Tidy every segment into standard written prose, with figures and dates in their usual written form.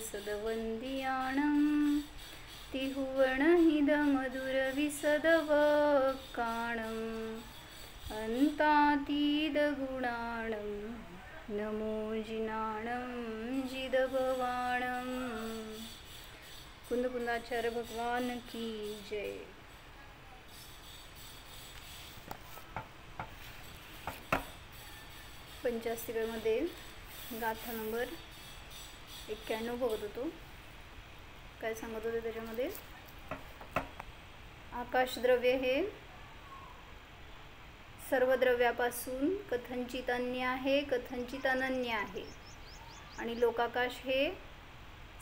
सदवंदियाणं तिहुवणहिदमधुरविसदवक्काणम् अन्तातीदगुणाणं नमो जिनाणं जिदभवाणं। कुंदकुंदाचार्य भगवान की जय। पंचास्तिकामध्ये गाथा नंबर 91 बघत होतो। काय सांगत होते त्याच्यामध्ये? आकाशद्रव्य हे सर्व द्रव्यापासून कथंचित अन्य आहे, कथंचित अनन्य आहे, आणि लोकाकाश हे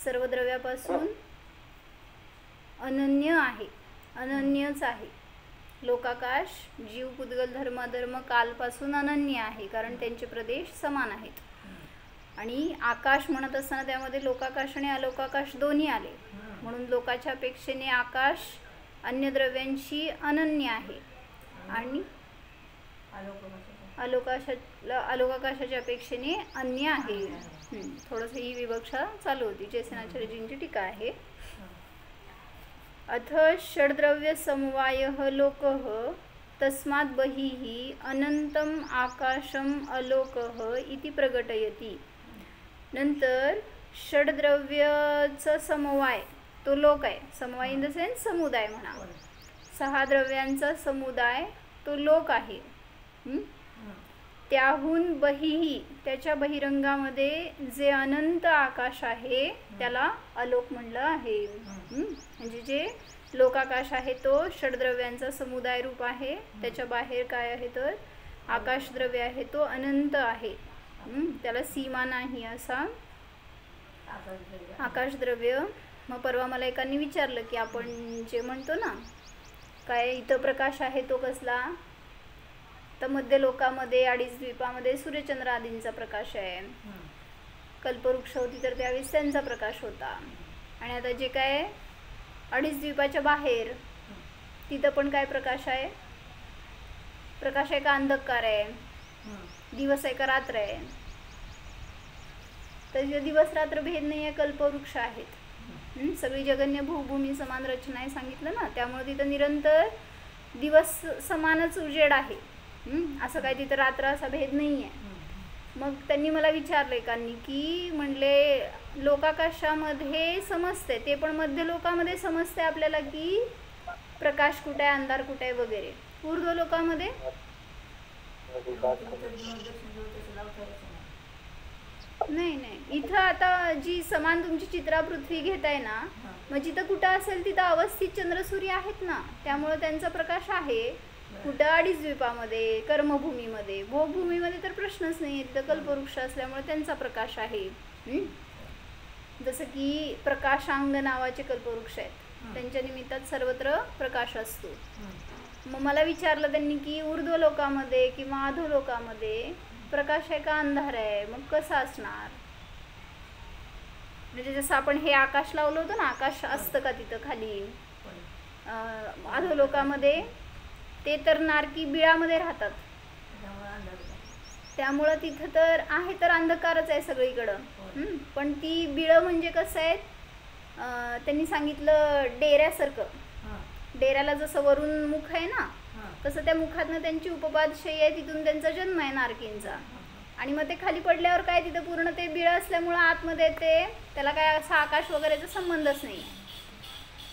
सर्व द्रव्यापासून अनन्य आहे, अनन्यच आहे। लोकाकाश जीव पुद्गल धर्माधर्म कालपासून अनन्य आहे, कारण त्यांचे प्रदेश समान आहेत। आणि आकाश म्हणत असताना त्यामध्ये लोकाकाश आणि अलोकाकाश दोन्ही आले, म्हणून लोकाच्या अपेक्षेने आकाश अन्य द्रव्यांशी अनन्य आहे आणि अलोकाकाशाच्या अपेक्षेने अन्य आहे। थोडंसं ही विवक्षा चालू होती। जयसेनाचार्यजींची टीका आहे। अथ षड्द्रव्य समवायः लोकः तस्मात् बहिः अनंतम आकाशम अलोकः इति प्रकटयति। नंतर षड्द्रव्याचा समवाय तो लोक आहे। समवाय इन द सेन्स समुदाय म्हणा। 6 द्रव्यांचा समुदाय तो लोक आहे। त्याहून बहिः त्याच्या बहिरंगामध्ये जे अनंत आकाश आहे त्याला अलोक म्हणलं आहे। म्हणजे जे लोकाकाश आहे तो षड्द्रव्यांचा समुदाय रूप आहे। त्याच्या बाहेर काय आहे तर आकाशद्रव्य आहे, तो अनंत आहे, त्याला सीमा नाही असा आकाशद्रव्य। मग परवा मला एकाने विचारलं की आपण जे म्हणतो ना काय इथं प्रकाश आहे तो कसला, तर मध्य लोकामध्ये 2.5 द्वीपामध्ये सूर्यचंद्र आदींचा प्रकाश आहे। कल्पवृक्ष होती तर त्यावेळेस त्यांचा प्रकाश होता। आणि आता जे काय 2.5 द्वीपाच्या बाहेर तिथं पण काय प्रकाश आहे? प्रकाश आहे का अंधकार आहे? दिवस आहे का रात्र आहे? तर दिवस रात्र भेद नाही आहे, कल्पवृक्ष आहेत। सगळी जगन्य भूभूमी समान रचना आहे सांगितलं ना, त्यामुळे तिथं निरंतर दिवस समानच उजेड आहे। असं काय तिथं रात्र असा भेद नाही आहे। मग त्यांनी मला विचारलं एकांनी की म्हणले लोकाकाशामध्ये समजते ते, पण मध्य लोकामध्ये समजते आपल्याला की प्रकाश कुठे आहे, अंधार कुठे आहे वगैरे। ऊर्ध्व लोकामध्ये नाही। इथं आता जी समान तुमची चित्रा पृथ्वी घेताय ना, मग जिथं कुठं असेल तिथं अवस्थित चंद्र सूर्य आहेत ना, त्यामुळे त्यांचा प्रकाश आहे। कुठं 2.5 द्वीपामध्ये, कर्मभूमीमध्ये, भोगभूमीमध्ये तर प्रश्नच नाही, तिथं कल्पवृक्ष असल्यामुळे त्यांचा प्रकाश आहे। जसं की प्रकाशांग नावाचे कल्पवृक्ष आहेत, त्यांच्या निमित्तात सर्वत्र प्रकाश असतो। मग मला विचारलं त्यांनी की ऊर्ध्व लोकामध्ये किंवा अधो लोकामध्ये प्रकाश आहे का अंधार आहे, मग कसं असणार? म्हणजे जसं आपण हे आकाश लावलं होतं ना, आकाश असतं का तिथं खाली? अधो लोकामध्ये ते तर नारकी बिळामध्ये राहतात, त्यामुळं तिथं तर आहे तर अंधकारच आहे सगळीकडं। पण ती बिळं म्हणजे कसं आहेत, त्यांनी सांगितलं डेऱ्यासारखं। डेऱ्याला जसं वरून मुख आहे ना, तसं त्या मुखातनं त्यांची उपपादशयी आहे, तिथून त्यांचा जन्म आहे नारकींचा। आणि मग ते खाली पडल्यावर काय तिथं पूर्ण ते बिळं असल्यामुळं आतमध्ये ते त्याला काय असा आकाश वगैरेचा संबंधच नाही आहे।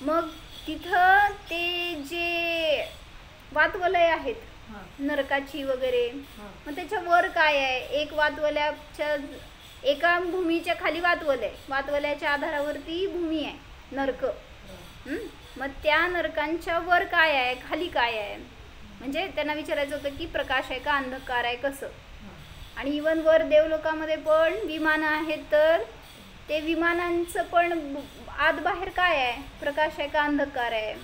मग तिथं ते जे वातवलय आहेत नरकाची वगैरे, मग त्याच्या वर काय आहे? एक वातवल्याच्या एका भूमीच्या खाली वातवलय, वातवल्याच्या आधारावरती भूमी आहे नरक। मग त्या नरकांच्या वर काय आहे, खाली काय आहे? म्हणजे त्यांना विचारायचं होतं की प्रकाश आहे का अंधकार आहे कसं? आणि इवन वर देवलोकामध्ये पण विमानं आहेत, तर ते विमानांचं पण आत बाहेर काय आहे, प्रकाश आहे का अंधकार आहे?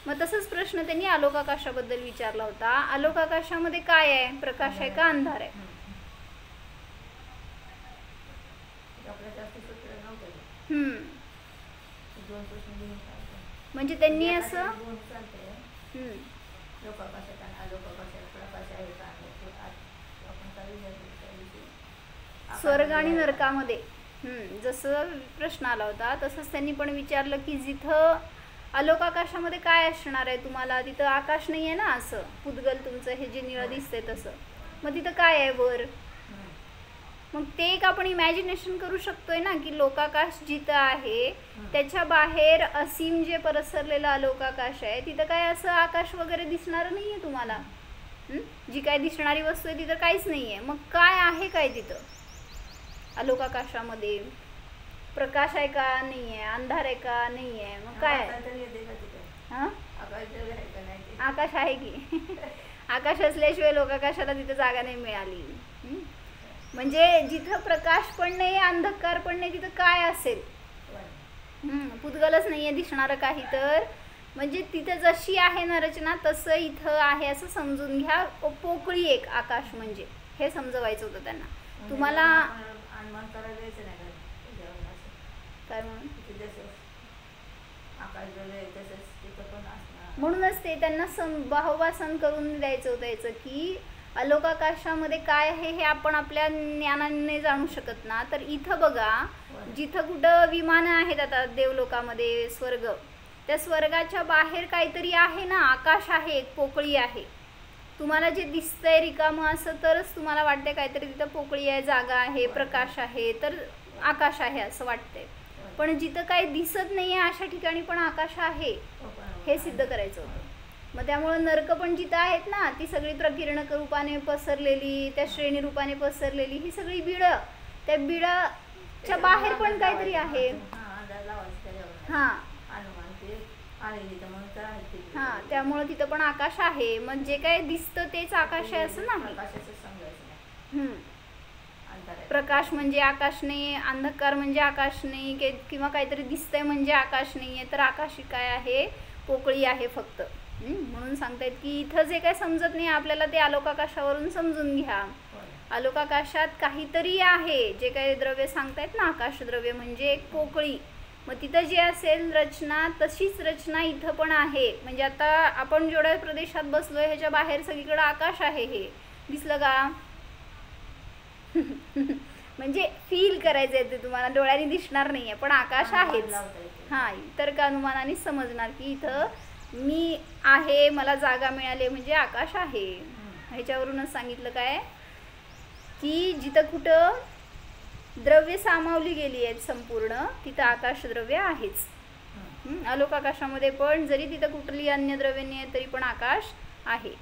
मग तसंच प्रश्न त्यांनी अलोकाकाशाबद्दल विचारला होता। अलोकाकाशामध्ये काय आहे, प्रकाश आहे का अंधार आहे? म्हणजे त्यांनी असं स्वर्ग आणि नरकामध्ये जसं प्रश्न आला होता तसंच त्यांनी पण विचारलं की जिथं आलोकाकाशामध्ये काय असणार आहे तुम्हाला, तिथं आकाश नाही आहे ना, असं पुद्गल तुमचं हे जे निळं दिसतंय तसं, मग तिथं काय आहे वर. मग ते एक आपण इमॅजिनेशन करू शकतोय ना की लोकाकाश जिथं आहे त्याच्या बाहेर असीम जे पसरलेलं आलोकाकाश आहे तिथं काय असं आकाश वगैरे दिसणार नाही आहे तुम्हाला. जी काय दिसणारी वस्तू आहे तिथं काहीच नाही आहे. मग काय आहे काय तिथं आलोकाकाशामध्ये, प्रकाश आहे का नाही आहे, अंधार आहे का नाही आहे, मग काय आहे. आकाश आहे की आकाश असल्याशिवाय लोकाकाशाला तिथं जागा नाही मिळाली. म्हणजे जिथं प्रकाश पण नाही अंधकार पण नाही तिथं काय असेल, पुद्गलच नाहीये दिसणारं काही. तर म्हणजे तिथं जशी आहे ना रचना तसं इथं आहे असं समजून घ्या. पोकळी एक आकाश म्हणजे हे समजवायचं होतं त्यांना. तुम्हाला काय म्हणूनच ते त्यांना भावासन करून द्यायचं होतं याचं की आलोकाकाशामध्ये काय आहे हे आपण आपल्या ज्ञानाने जाणू शकत ना. तर इथं बघा जिथं कुठं विमानं आहेत आता देवलोकामध्ये स्वर्ग, त्या स्वर्गाच्या बाहेर काहीतरी आहे ना, आकाश आहे, एक पोकळी आहे. तुम्हाला जे दिसतंय रिकामं असं तरच तुम्हाला वाटतंय काहीतरी तिथं पोकळी आहे, जागा आहे, प्रकाश आहे, तर आकाश आहे असं वाटतंय. पण जिथं काही दिसत नाही आहे अशा ठिकाणी पण आकाश आहे हे सिद्ध करायचं होतं. मग त्यामुळं नरक पण जिथं आहेत ना ती सगळी प्रकिरणक रूपाने पसरलेली, त्या श्रेणी रूपाने पसरलेली ही सगळी बिळं, त्या बिळाच्या बाहेर पण काहीतरी आहे. हां त्यामुळं तिथं पण आकाश आहे. मग जे काय दिसतं तेच आकाश आहे असं नाही. प्रकाश म्हणजे आकाश नाही, अंधकार म्हणजे आकाश नाही, किंवा काहीतरी दिसतंय म्हणजे आकाश नाही आहे. तर आकाश काय आहे, पोकळी आहे फक्त. म्हणून सांगतायत की इथं जे काय समजत नाही आपल्याला ते आलोकाकाशावरून समजून घ्या. आलोकाकाशात काहीतरी आहे, जे काही द्रव्य सांगतायत ना आकाश द्रव्य म्हणजे एक पोकळी. मग तिथं जे असेल रचना तशीच रचना इथं पण आहे. म्हणजे आता आपण जेवढ्या प्रदेशात बसलोय ह्याच्या बाहेर सगळीकडे आकाश आहे, हे दिसलं का. म्हणजे फील करायचं आहे ते तुम्हाला, डोळ्यांनी दिसणार नाही आहे पण आकाश आहेच. हां तर का अनुमानाने समजणार की इथं मी आहे, मला जागा मिळाली म्हणजे आकाश आहे. ह्याच्यावरूनच सांगितलं काय की जिथं कुठं द्रव्य सामावली गेली आहेत संपूर्ण तिथं आकाश द्रव्य आहेच. आलोकाकाशामध्ये पण जरी तिथं कुठली अन्य द्रव्य नाही आहे तरी पण आकाश आहे.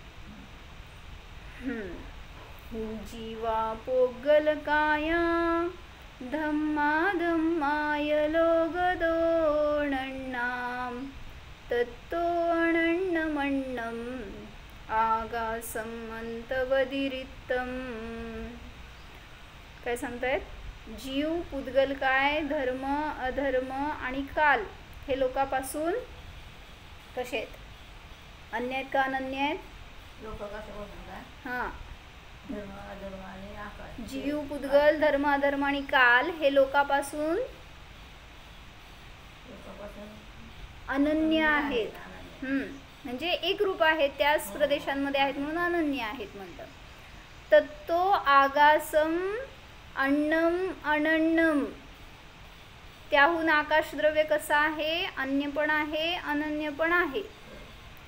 जीवा पोगलकाया धम्मा धम्माय लोगदोणण्णाम तत्तोणण्णमण्णम आगासम अंतवदिरित्तम. काय सांगतायत, जीव पुद्गल काय, धर्म अधर्म आणि काल हे लोकापासून कसे आहेत, अन्य आहेत का अनन्य आहेत. हां जीव पुद्गल धर्म अधर्म आणि काल हे लोकापासून अनन्य आहेत. म्हणजे एक रूप आहेत, त्याच प्रदेशांमध्ये आहेत म्हणून अनन्य आहेत म्हणतात. तत्तो आगासम अन्नम अनन्नम, त्याहून आकाशद्रव्य कसं आहे, अन्य पण आहे अनन्य पण आहे.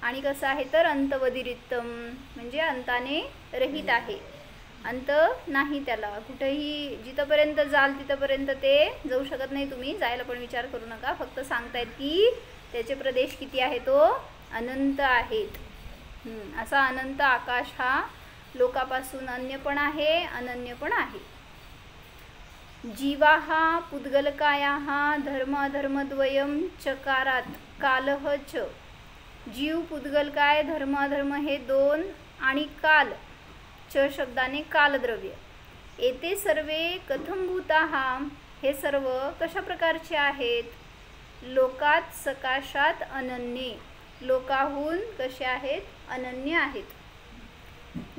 आणि कसं आहे तर अंतवदिरित्तम म्हणजे अंताने रहित आहे, अंत नाही त्याला. कुठेही जिथपर्यंत जाल तिथपर्यंत ते जाऊ शकत नाही. तुम्ही जायला पण विचार करू नका. फक्त सांगतायत की त्याचे प्रदेश किती आहे, तो अनंत आहेत. असा अनंत आकाश हा लोकापासून अन्य पण आहे अनन्य पण आहे. जीवाः पुद्गलकायाः धर्म अधर्मद्वयं चकारात कालः च. जीव पुद्गलकाय धर्म अधर्म हे दोन आणि काल च शब्दाने कालद्रव्य. येते सर्वे कथंभूताः, हे सर्व कशा प्रकारचे आहेत. लोकात सकाशात अनन्ये, लोकाहून कसे आहेत अनन्य आहेत.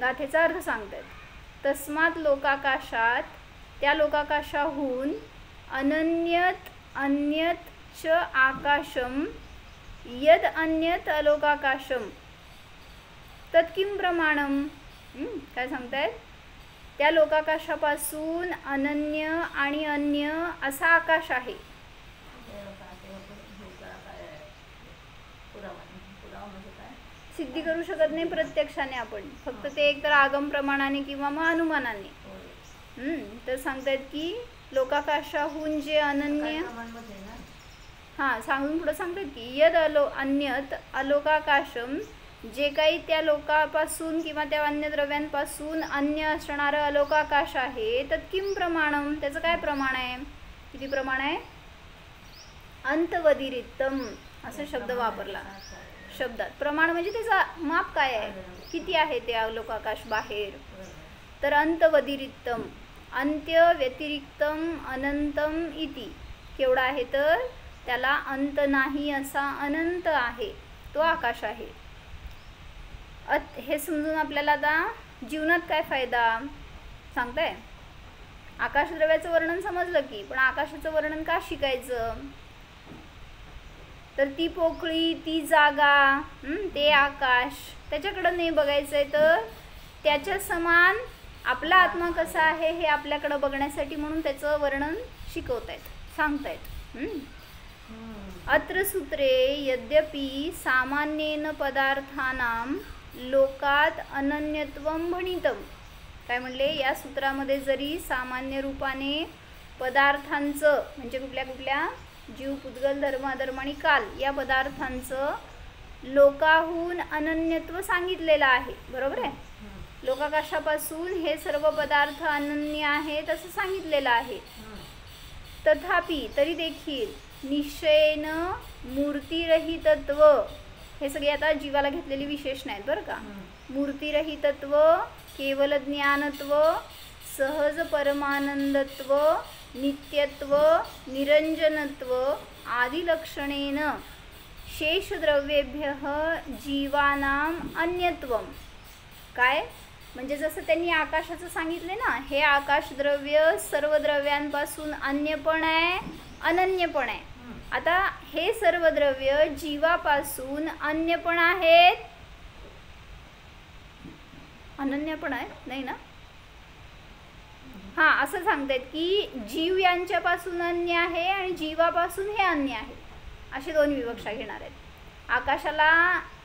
गाथेचा अर्थ सांगतात. तस्मात लोकाकाशात, त्या लोकाकाशाहून अनन्यत अन्यत च आकाशम यद अन्यत अलोकाकाशम तत्किम प्रमाणम. काय सांगतायत, त्या लोकाकाशापासून अनन्य आणि अन्य असा आकाश आहे. सिद्धी करू शकत नाही प्रत्यक्षाने आपण, फक्त ते एक तर आगम प्रमाणाने किंवा मग अनुमानाने. तर सांगतायत की लोकाकाशाहून जे अनन्य, हां सांगून पुढं सांगतात की यद अन्यत अलोकाकाशम, जे काही त्या लोकापासून किंवा त्या अन्य द्रव्यांपासून अन्य असणारं अलोकाकाश आहे, तत् किम प्रमाणम, त्याचं काय प्रमाण आहे, किती प्रमाण आहे. अंतवधिरितम असं शब्द वापरला. शब्दात प्रमाण म्हणजे त्याचं माप काय आहे, किती आहे ते अलोकाकाश बाहेर. तर अंतवधिरितम, अंत्य व्यतिरिक्तम अनंतम इति, केवढा आहे तर त्याला अंत नाही असा अनंत आहे तो आकाश आहे. हे समजून आपल्याला आता जीवनात काय फायदा सांगताय. आकाशद्रव्याचं वर्णन समजलं की, पण आकाशाचं वर्णन का शिकायचं, तर ती पोकळी, ती जागा, ते आकाश, त्याच्याकडं नाही बघायचं आहे, तर त्याच्या समान आपला आत्मा कसा आहे हे आपल्याकडं बघण्यासाठी म्हणून त्याचं वर्णन शिकवतायत, सांगतायत. अत्र सूत्रे यद्यपि सामान्येन पदार्थानां लोकात अनन्यत्वं भणितम, काय म्हणले, या सूत्रामध्ये जरी सामान्य रूपाने पदार्थांचं म्हणजे कुठल्या कुठल्या जीव, पुद्गल, धर्म, अधर्म आणि काल या पदार्थांचं लोकाहून अनन्यत्व सांगितलेलं आहे. बरोबर आहे. लोकाकाशापासून हे सर्व पदार्थ अनन्य आहेत असं सांगितलेलं आहे. तथापि तरी देखील निश्चयेन मूर्तिरहितत्व, हे सगळे आता जीवाला घेतलेली विशेषण आहेत बरं का. मूर्तिरहितत्व, केवल ज्ञानत्व, सहज परमानंदत्व, नित्यत्व, निरंजनत्व आदी लक्षणेन शेषद्रव्येभ्यः जीवानाम अन्यत्वम. काय म्हणजे जसं त्यांनी आकाशाचं सांगितले ना, हे आकाशद्रव्य सर्व द्रव्यांपासून अन्य पण आहे, अनन्य पण आहे. आता हे सर्व द्रव्य जीवापासून अन्य पण आहेत, अनन्य पण आहे नाही ना. हां, असं सांगतायत की जीव यांच्यापासून अन्य आहे आणि जीवापासून हे अन्य आहे, असे दोन विवक्षा घेणार आहेत. आकाशाला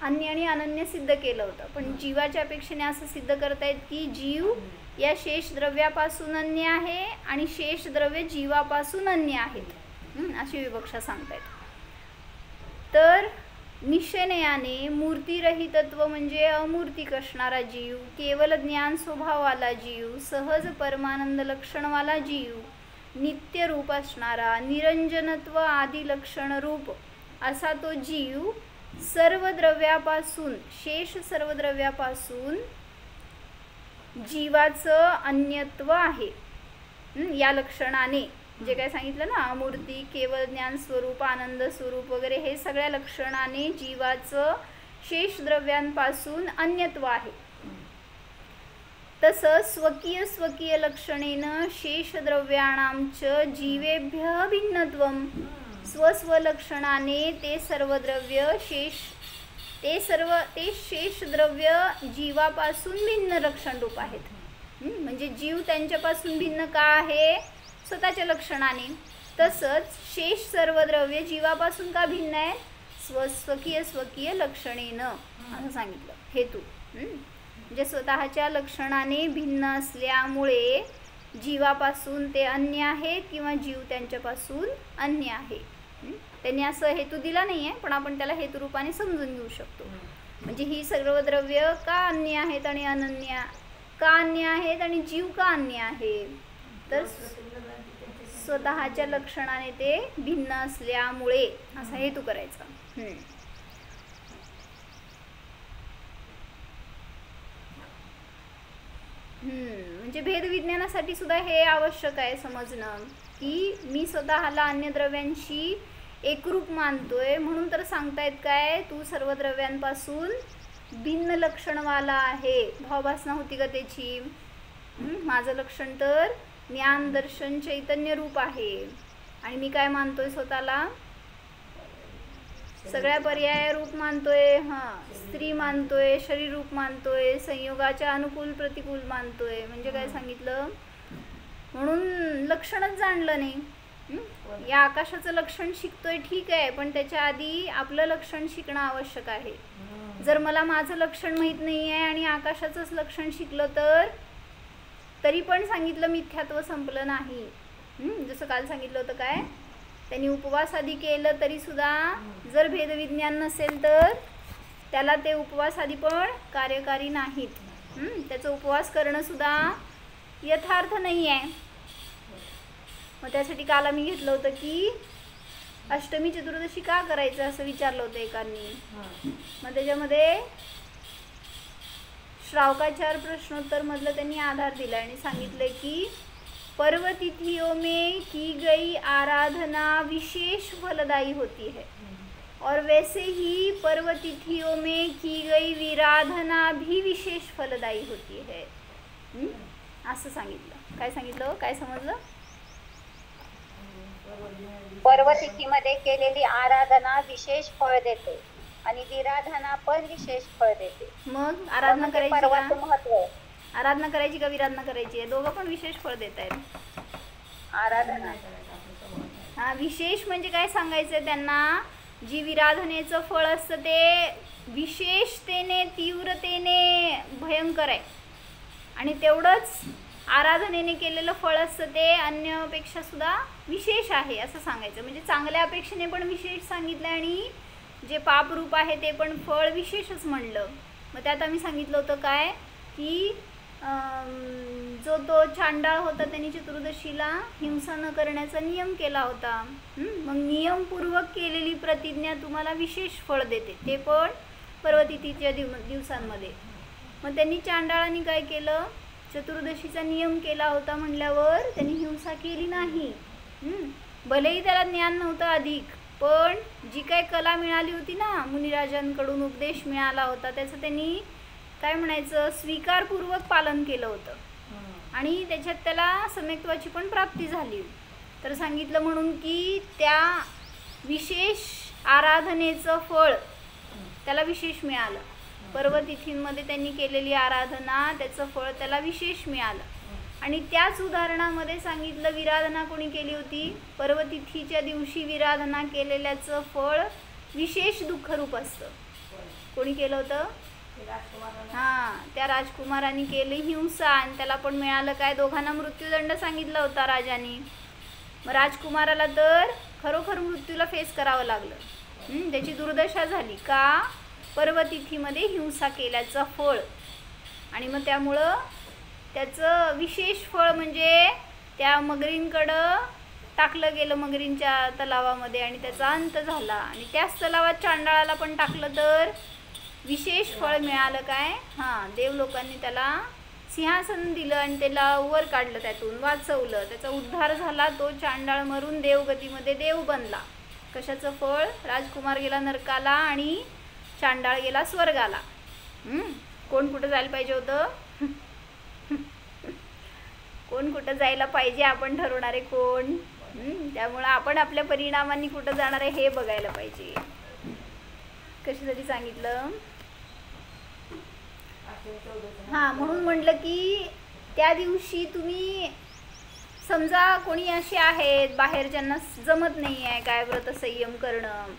अन्य आणि अनन्य सिद्ध केलं होतं, पण जीवाच्या अपेक्षेने असं सिद्ध करतायत की जीव या शेष द्रव्यापासून अन्य आहे आणि शेष द्रव्य जीवापासून अन्य आहेत, अशी विवक्षा सांगतायत. तर निश्चयाने मूर्तिरहितत्व म्हणजे अमूर्तिक असणारा जीव, केवल ज्ञान स्वभावाला जीव, सहज परमानंद लक्षणवाला जीव, नित्य रूप असणारा, निरंजनत्व आदी लक्षण रूप असा तो जीव सर्व द्रव्यापासून, शेष सर्व द्रव्यापासून जीवाचं अन्यत्व आहे. या लक्षणाने जे काय सांगितलं ना, अमूर्ती, केवळ ज्ञान स्वरूप, आनंद स्वरूप वगैरे, हे सगळ्या लक्षणाने जीवाचं शेष द्रव्यांपासून अन्यत्व आहे. तसं स्वकीय स्वकीय लक्षणेन शेष द्रव्याणांच जीवेभ्यः भिन्नत्वम, स्वस्वलक्षणाने ते सर्व द्रव्य ते शेष द्रव्य जीवापासून भिन्न लक्षण रूप आहेत. म्हणजे जीव त्यांच्यापासून भिन्न का आहे, स्वतःच्या लक्षणाने. तसंच शेष सर्व द्रव्य जीवापासून का भिन्न आहे, स्वकीय स्वकीय लक्षणेनं, असं सांगितलं हेतू. म्हणजे स्वतःच्या लक्षणाने भिन्न असल्यामुळे जीवापासून ते अन्य आहेत किंवा जीव त्यांच्यापासून अन्य आहे. त्यांनी असं हेतू दिला नाही आहे, पण आपण त्याला हेतुरूपाने समजून घेऊ शकतो. म्हणजे ही सर्व द्रव्य का अन्य आहेत आणि अनन्य का अन्य आहेत आणि जीव का अन्य आहे, तर स्वतःच्या लक्षणाने ते भिन्न असल्यामुळे असा हेतू करायचा. म्हणजे भेदविज्ञानासाठी सुद्धा हे आवश्यक आहे समजणं की मी स्वतःला अन्य द्रव्यांशी एकरूप मानतोय, म्हणून तर सांगतायत काय, तू सर्व द्रव्यांपासून भिन्न लक्षणवाला आहे. भावभासना होती का त्याची. माझं लक्षण तर ज्ञान दर्शन चैतन्य रूप आहे आणि मी काय मानतोय स्वतःला, सगळ्या पर्याय रूप मानतोय, स्त्री मानतोय, शरीर रूप मानतोय, संयोगाच्या अनुकूल प्रतिकूल मानतोय. म्हणजे काय सांगितलं, म्हणून लक्षणच जाणलं नाही. या आकाशाचं लक्षण शिकतोय ठीक आहे, पण त्याच्या आधी आपलं लक्षण शिकणं आवश्यक आहे. जर मला माझं लक्षण माहीत नाही आहे आणि आकाशाचंच लक्षण शिकलं तर तरी पण सांगितलं मिथ्यात्व संपलं नाही. जसं काल सांगितलं होतं काय, त्यांनी उपवास आधी केलं तरी सुद्धा जर भेदविज्ञान नसेल तर त्याला ते उपवास आधी पण कार्यकारी नाहीत. त्याचं उपवास करणं सुद्धा यथार्थ नाही आहे. मग त्यासाठी काल आम्ही घेतलं होतं की अष्टमी चतुर्दशी का करायचं असं विचारलं होतं एकांनी. मग त्याच्यामध्ये श्रावकाचार प्रश्नोत्तर मधलं त्यांनी आधार दिला आणि सांगितलं की पर्वतिथियों में की गई आराधना विशेष फलदायी होती है और वैसे ही पर्वतिथियों में की गई विराधना भी विशेष फलदायी होती है. असं सांगितलं. काय सांगितलं, काय समजलं? पर्वतिथीमध्ये केलेली आराधना विशेष फळ देते आणि विराधना पण विशेष फळ देते. मग आराधना करायची पर्वाचं महत्व आहे. आराधना करायची का विराधना करायची आहे? दोघं पण विशेष फळ देत आहेत. आराधना विशेष म्हणजे काय सांगायचं त्यांना, जी विराधनेचं फळ असतं ते विशेषतेने तीव्रतेने भयंकर आहे आणि तेवढंच आराधनेने केलेलं फळ असतं ते अन्यपेक्षा सुद्धा विशेष आहे असं सांगायचं. म्हणजे चांगल्या अपेक्षेने पण विशेष सांगितलं आणि जे पापरूप आहे ते पण फळ विशेषच म्हणलं. मग त्यात आम्ही सांगितलं होतं काय की जो तो चांडाळ होता त्यांनी चतुर्दशीला हिंसा न करण्याचा नियम केला होता. मग नियमपूर्वक केलेली प्रतिज्ञा तुम्हाला विशेष फळ देते, ते पण पर्वतिथीच्या दिवसांमध्ये. मग त्यांनी चांडाळांनी काय केलं, चतुर्दशीचा नियम केला होता म्हणल्यावर त्यांनी हिंसा केली नाही. भलेही त्याला ज्ञान नव्हतं अधिक, पण जी काही कला मिळाली होती ना, मुनिराजांकडून उपदेश मिळाला होता, त्याचं त्यांनी काय म्हणायचं स्वीकारपूर्वक पालन केलं होतं आणि त्याच्यात त्याला सम्यक्त्वाची पण प्राप्ती झाली. तर सांगितलं म्हणून की त्या विशेष आराधनेचं फळ त्याला विशेष मिळालं. पर्वतिथींमध्ये त्यांनी केलेली आराधना त्याचं फळ त्याला विशेष मिळालं. आणि त्याच उदाहरणामध्ये सांगितलं विराधना कोणी केली होती, पर्वतिथीच्या दिवशी विराधना केलेल्याचं फळ विशेष दुःखरूप असतं. कोणी केलं होतं? त्या राजकुमारांनी केली हिंसा आणि त्याला पण मिळालं काय, दोघांना मृत्यूदंड सांगितला होता राजाने. मग राजकुमाराला तर खरोखर मृत्यूला फेस करावं लागलं. त्याची दुर्दशा झाली का, पर्वतिथीमध्ये हिंसा केल्याचं फळ. आणि मग त्यामुळं त्याचं विशेष फळ म्हणजे त्या मगरींकडं टाकलं गेलं, मगरींच्या तलावामध्ये, आणि त्याचा अंत झाला. आणि त्याच तलावात चांडाळाला पण टाकलं तर विशेष फळ मिळालं काय, देवलोकांनी त्याला सिंहासन दिलं आणि त्याला वर काढलं, त्यातून वाचवलं, त्याचा उद्धार झाला. तो चांडाळ मरून देवगतीमध्ये देव बनला. कशाचं फळ? राजकुमार गेला नरकाला आणि चांडाळ गेला स्वर्गाला. कोण कुठं जायला पाहिजे होतं? कोण कुठं जायला पाहिजे आपण ठरवणारे कोण. त्यामुळं आपण आपल्या परिणामांनी कुठं जाणार आहे हे बघायला पाहिजे. कशासाठी सांगितलं? म्हणून म्हटलं की त्या दिवशी तुम्ही समजा कोणी असे आहेत बाहेर ज्यांना जमत नाही आहे काय व्रत संयम करणं,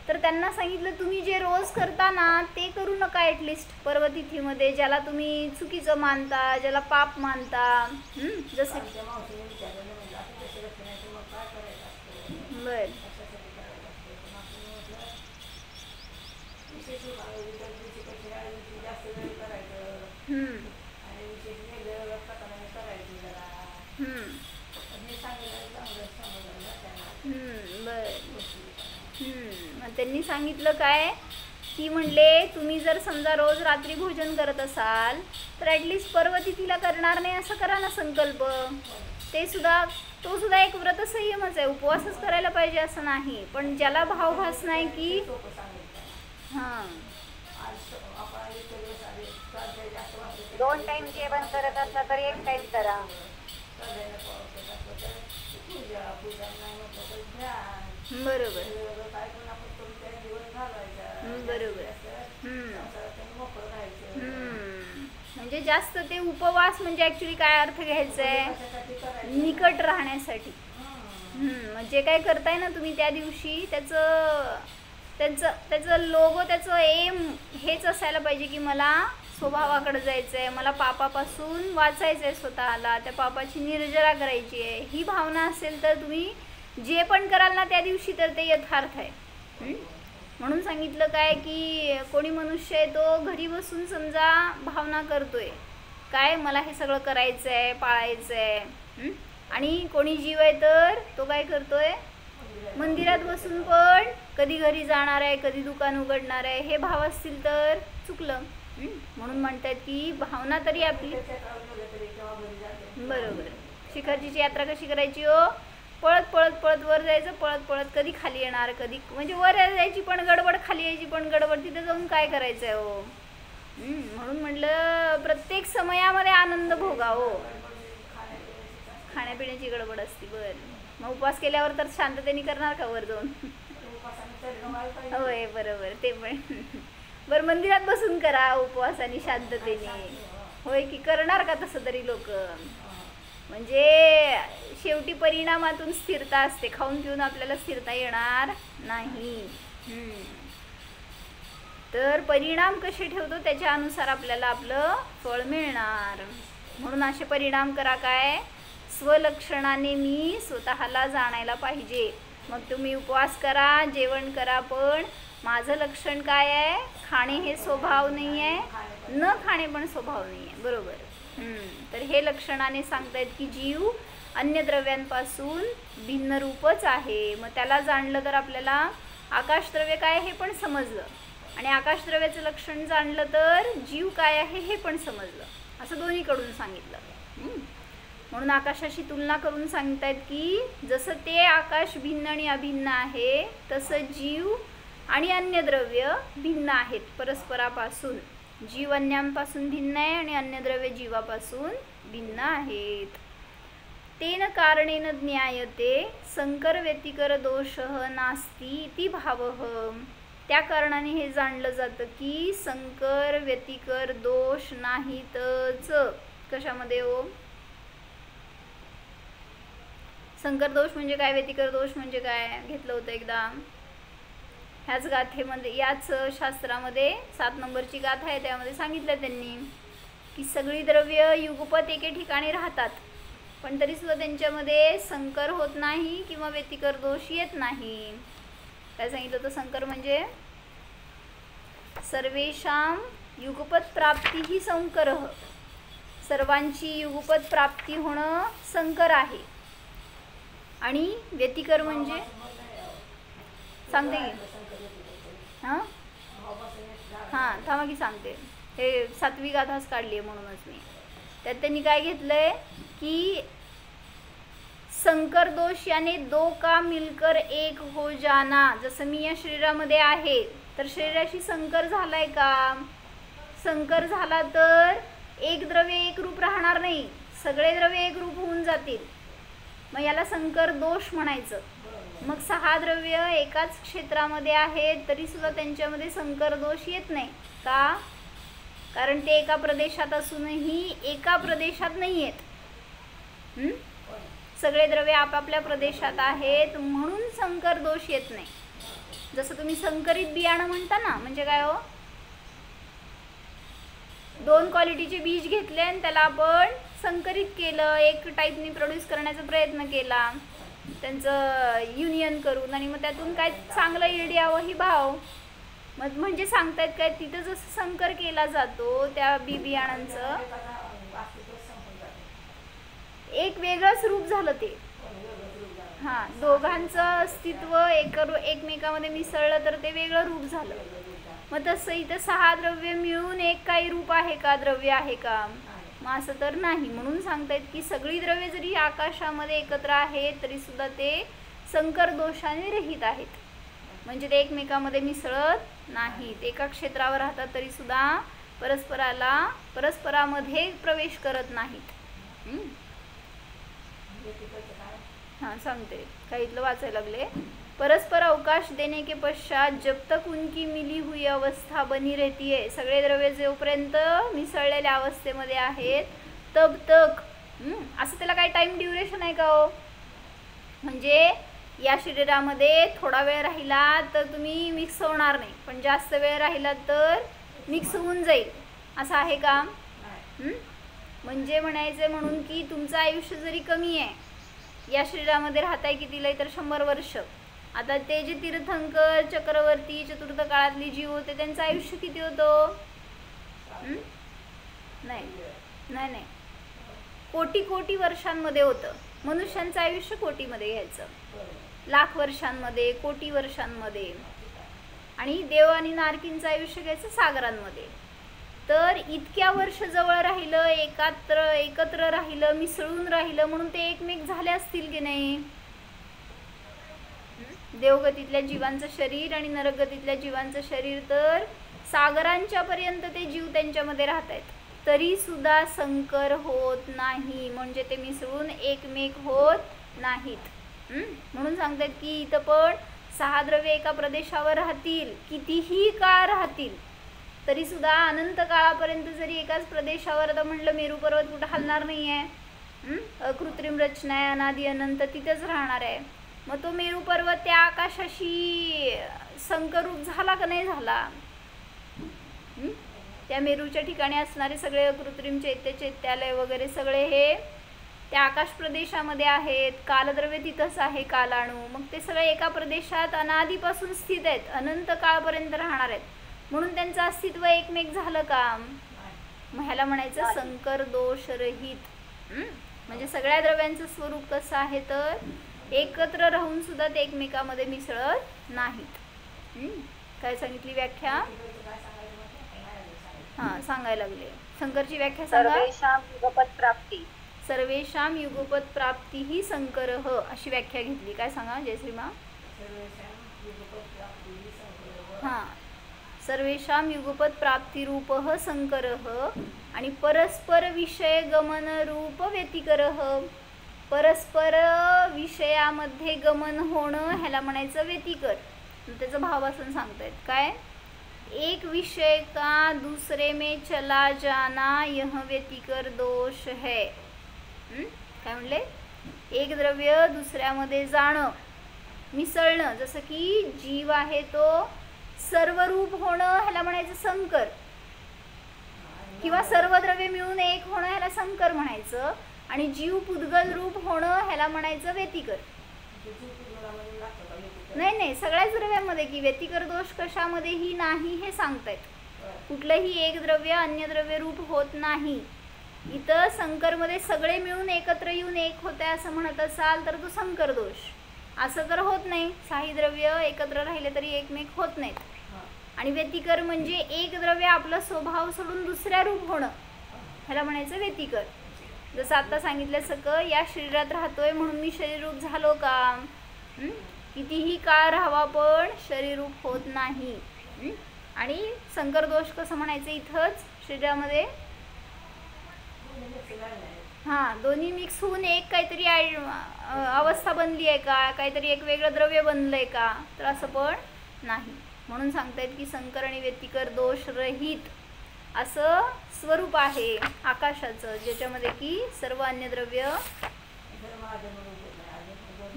तर त्यांना सांगितलं तुम्ही जे रोज करता ना ते करू नका. ॲटलिस्ट पर्वतिथीमध्ये ज्याला तुम्ही चुकीचं मानता, ज्याला पाप मानता, जसे बर त्यांनी सांगितलं काय की म्हणले तुम्ही जर समजा रोज रात्री भोजन करत असाल तर ॲटलिस्ट पर्वतिथीला करणार नाही असं करा ना संकल्प. तो सुद्धा एक व्रत संयमच आहे. उपवासच करायला पाहिजे असं नाही, पण ज्याला भावभास नाही की दोन टाइम जेवण करत असला तर एक टाइम करा. बरोबर. म्हणजे जास्त ते उपवास म्हणजे ॲक्च्युली काय अर्थ घ्यायचा आहे, निकट राहण्यासाठी. म्हणजे काय करताय ना तुम्ही त्या दिवशी, त्याचं लोगो, त्याचं एम हेच असायला पाहिजे की मला स्वभावाकडे जायचं आहे, मला पापापासून वाचायचं आहे, स्वतःला त्या पापाची निर्जरा करायची आहे. ही भावना असेल तर तुम्ही जे पण कराल ना त्या दिवशी तर ते यथार्थ आहे. म्हणून सांगितलं काय की कोणी मनुष्य आहे तो घरी बसून समजा भावना करतोय काय, मला हे सगळं करायचं आहे, पाळायचं आहे. आणि कोणी जीव आहे तर तो काय करतोय, मंदिरात बसून पण कधी घरी जाणार आहे, कधी दुकान उघडणार आहे. हे भाव असतील तर चुकलं. म्हणून म्हणतात की भावना तरी आपली बरोबर. शिखरजीची यात्रा कशी करायची हो, पळत पळत पळत वर जायचं, पळत पळत कधी खाली येणार, कधी म्हणजे वर जायची पण गडबड, खाली यायची पण गडबड, तिथे जाऊन काय करायचं आहे हो. म्हणून म्हटलं प्रत्येक समयामध्ये आनंद भोगा हो. खाण्यापिण्याची गडबड असते. बरं, मग उपवास केल्यावर तर शांततेने करणार का वर जाऊन? होय बरोबर, ते पण. बरं, मंदिरात बसून करा उपवास आणि शांततेने, होय की करणार का तसं तरी लोक? म्हणजे शेवटी परिणामातून स्थिरता असते, खाऊन पिऊन आपल्याला स्थिरता येणार नाही. तर परिणाम कसे ठेवतो त्याच्या अनुसार आपल्याला आपलं फळ मिळणार. म्हणून असे परिणाम करा काय, स्वलक्षणाने मी स्वतःला जाणायला पाहिजे. मग तुम्ही उपवास करा, जेवण करा, पण माझं लक्षण काय आहे, खाणे हे स्वभाव नाही आहे, न खाणे पण स्वभाव नाही आहे. बरोबर. तर हे लक्षणाने सांगतायत की जीव अन्य द्रव्यांपासून भिन्न रूपच आहे. मग त्याला जाणलं तर आपल्याला आकाशद्रव्य काय हे पण समजलं, आणि आकाशद्रव्याचं लक्षण जाणलं तर जीव काय आहे हे पण समजलं. असं दोन्हीकडून सांगितलं. म्हणून आकाशाशी तुलना करून सांगतायत की जसं ते आकाश भिन्न आणि अभिन्न आहे, तसं जीव आणि अन्य द्रव्य भिन्न आहेत परस्परापासून. जीव अन्यांपासून भिन्न आहे आणि अन्य द्रव्य जीवापासून भिन्न आहेत. तेन कारणेन ज्ञायते संकर व्यतिकर दोषः नास्ति इति भावः. त्या कारणाने हे जाणलं जातं की संकर व्यतिकर दोष नाहीतच. कशामध्ये हो? संकर दोष म्हणजे काय, व्यतिकर दोष म्हणजे काय घेतलं होतं एकदा ह्याच गाथेमध्ये, याच शास्त्रामध्ये 7 नंबरची गाथा आहे, त्यामध्ये सांगितलं त्यांनी की सगळी द्रव्य युगपत एके ठिकाणी राहतात, पण तरीसुद्धा त्यांच्यामध्ये संकर होत नाही किंवा व्यतिकर दोष येत नाही. काय सांगितलं होतं? संकर म्हणजे सर्वेषां युगपत प्राप्ती ही संकरः. सर्वांची युगपत प्राप्ती होणं संकर आहे. आणि व्यतिकर म्हणजे सांगते की हां थांबा की सांगते. हे 7वी गाथाच काढली आहे म्हणूनच मी. त्यात त्यांनी काय घेतलंय की संकर दोष याने दो का मिलकर एक हो जाना. जसं मी या शरीरामध्ये आहे तर शरीराशी संकर झालाय का? संकर झाला तर एक द्रव्य एक रूप राहणार नाही, सगळे द्रव्य एक रूप होऊन जातील. मग याला संकर दोष म्हणायचं. मग 6 द्रव्य एकाच क्षेत्रामध्ये आहेत तरी सुद्धा त्यांच्यामध्ये संकर दोष येत नाही का? कारण ते एका प्रदेशात असूनही एका प्रदेशात नाही आहेत. सगळे द्रव्य आपापल्या प्रदेशात आहेत म्हणून संकर दोष येत नाही. जसं तुम्ही संकरित बियाणं म्हणता ना, म्हणजे काय हो, 2 क्वालिटीचे बीज घेतले आणि त्याला आपण संकरित केलं, एक टाईपनी प्रोड्यूस करण्याचा प्रयत्न केला त्यांचं युनियन करून, आणि मग त्यातून काय चांगलं यील्ड यावं ही भाव. मग म्हणजे सांगतायत काय, तिथं जसं संकर केला जातो त्या बियाणांचं एक वेगळंच रूप झालं ते. हां, दोघांचं अस्तित्व एकमेकामध्ये मिसळलं तर ते वेगळं रूप झालं. मग तसं इथं 6 द्रव्य मिळून एक काही रूप आहे का, द्रव्य आहे का? मग असं तर नाही. म्हणून सांगतायत की सगळी द्रव्ये जरी आकाशामध्ये एकत्र आहेत तरी सुद्धा ते संकर दोषाने रहित आहेत. म्हणजे ते एकमेकामध्ये मिसळत नाहीत, एका क्षेत्रावर राहतात तरी सुद्धा परस्परामध्ये प्रवेश करत नाहीत. हां सांगते, काही इथलं वाचायला लागले. परस्पर अवकाश देने के पश्चात जब तक उनकी मिली हुई अवस्था बनी रहती है, सगळे द्रव्य जोपर्यंत मिसळलेल्या अवस्थेमध्ये आहेत तब तक, असं त्याला काय टाइम ड्युरेशन आहे का हो? म्हणजे या शरीरामध्ये थोडा वेळ राहिला तर तुम्ही मिक्स होणार नाही, पण जास्त वेळ राहिला तर मिक्स होऊन जाईल, असं आहे का? म्हणजे म्हणायचं म्हणून की तुमचं आयुष्य जरी कमी आहे, या शरीरामध्ये राहताय किती लय तर 100 वर्ष. आता ते जे तीर्थंकर, चक्रवर्ती, चतुर्थ काळातली जीव होते त्यांचं आयुष्य किती होतं? नाही नाही नाही, कोटी कोटी वर्षांमध्ये होतं. मनुष्यांचं आयुष्य कोटीमध्ये घ्यायचं, लाख वर्षांमध्ये, कोटी वर्षांमध्ये. आणि देव आणि नारकींचं आयुष्य घ्यायचं सागरांमध्ये. तर इतक्या वर्ष जवळ राहिलं, एकत्र राहिलं, मिसळून राहिलं म्हणून ते एकमेक झाले असतील की नाही? देवगतीतल्या जीवांचं शरीर आणि नरकगतीतल्या जीवांचं शरीर, तर सागरांच्या पर्यंत ते जीव त्यांच्यामध्ये राहत आहेत, तरी सुद्धा संकर होत नाही, म्हणजे ते मिसळून एकमेक होत नाहीत. म्हणून सांगतात की इथं पण 6 द्रव्य एका प्रदेशावर राहतील, कितीही काळ राहतील, तरी सुद्धा अनंत काळापर्यंत जरी एकाच प्रदेशावर, आता म्हणलं मेरू पर्वत कुठं हलणार नाही आहे, कृत्रिम रचना आहे, अनादी अनंत तिथेच राहणार आहे. मग तो मेरू पर्वत त्या आकाशाशी संकरूप झाला का नाही झाला? त्या मेरूच्या ठिकाणी असणारे सगळे कृत्रिम चैत्यालय वगैरे सगळे हे त्या आकाश प्रदेशामध्ये आहेत. कालद्रव्य तिथंच आहे, कालाणू. मग ते सगळे एका प्रदेशात अनादीपासून स्थित आहेत, अनंत काळपर्यंत राहणार आहेत, म्हणून त्यांचं अस्तित्व एकमेक झालं का? मग ह्याला म्हणायचं संकर दोष रहित. म्हणजे सगळ्या द्रव्यांचं स्वरूप कसं आहे तर एकत्र राहून सुद्धा ते एकमेकामध्ये मिसळत नाहीत. काय सांगितली व्याख्या? हां, सांगायला लागले. संकरची व्याख्या सांगा. सर्वेषां युगपत प्राप्ती. सर्वेषां युगपत प्राप्ती ही संकरः, अशी व्याख्या घेतली. काय सांगा जयश्रीमा? हां, सर्वेषां युगपत प्राप्तिरूपः संकरः आणि परस्पर विषय गमन रूप व्यतिकरः. परस्पर विषयामध्ये गमन होणं ह्याला म्हणायचं व्यतिकर. त्याचा भावासन सांगतायत काय? एक विषय का दूसरे में चला जाना यह व्यतिकर दोष है. काय म्हणले? एक द्रव्य दुसऱ्यामध्ये जाणं, मिसळणं, जसं की जीव आहे तो सर्वरूप होणं ह्याला म्हणायचं संकर, किंवा सर्व द्रव्य मिळून एक होणं ह्याला संकर म्हणायचं, आणि जीव पुद्गल रूप होणं ह्याला म्हणायचं व्यतिकर. नाही नाही, सगळ्याच द्रव्यामध्ये की व्यतिकर दोष कशामध्येही नाही हे सांगतायत. कुठलंही एक द्रव्य अन्य द्रव्य रूप होत नाही. इथं संकरमध्ये सगळे मिळून एकत्र येऊन एक होते असं म्हणत असाल तर तो संकर दोष. असं तर होत नाही, 6 द्रव्य एकत्र राहिले तरी एकमेक होत नाहीत. आणि व्यतिकर म्हणजे एक द्रव्य आपला स्वभाव सोडून दुसऱ्या रूप होणं ह्याला म्हणायचं व्यतिकर. जसं आता सांगितल्यासारखं या शरीरात राहतोय म्हणून मी शरीररूप झालो का? कितीही काळ राहावा पण शरीररूप होत नाही. आणि संकर दोष कसं म्हणायचं इथंच शरीरामध्ये? हां, दोन्ही मिक्स होऊन एक काहीतरी अवस्था बनली आहे का, काहीतरी एक वेगळं द्रव्य बनलं आहे का, तर असं पण नाही. म्हणून सांगतायत की संकर आणि व्यतिकर दोष रहित असं स्वरूप आहे आकाशाचं, ज्याच्यामध्ये की सर्व अन्य द्रव्य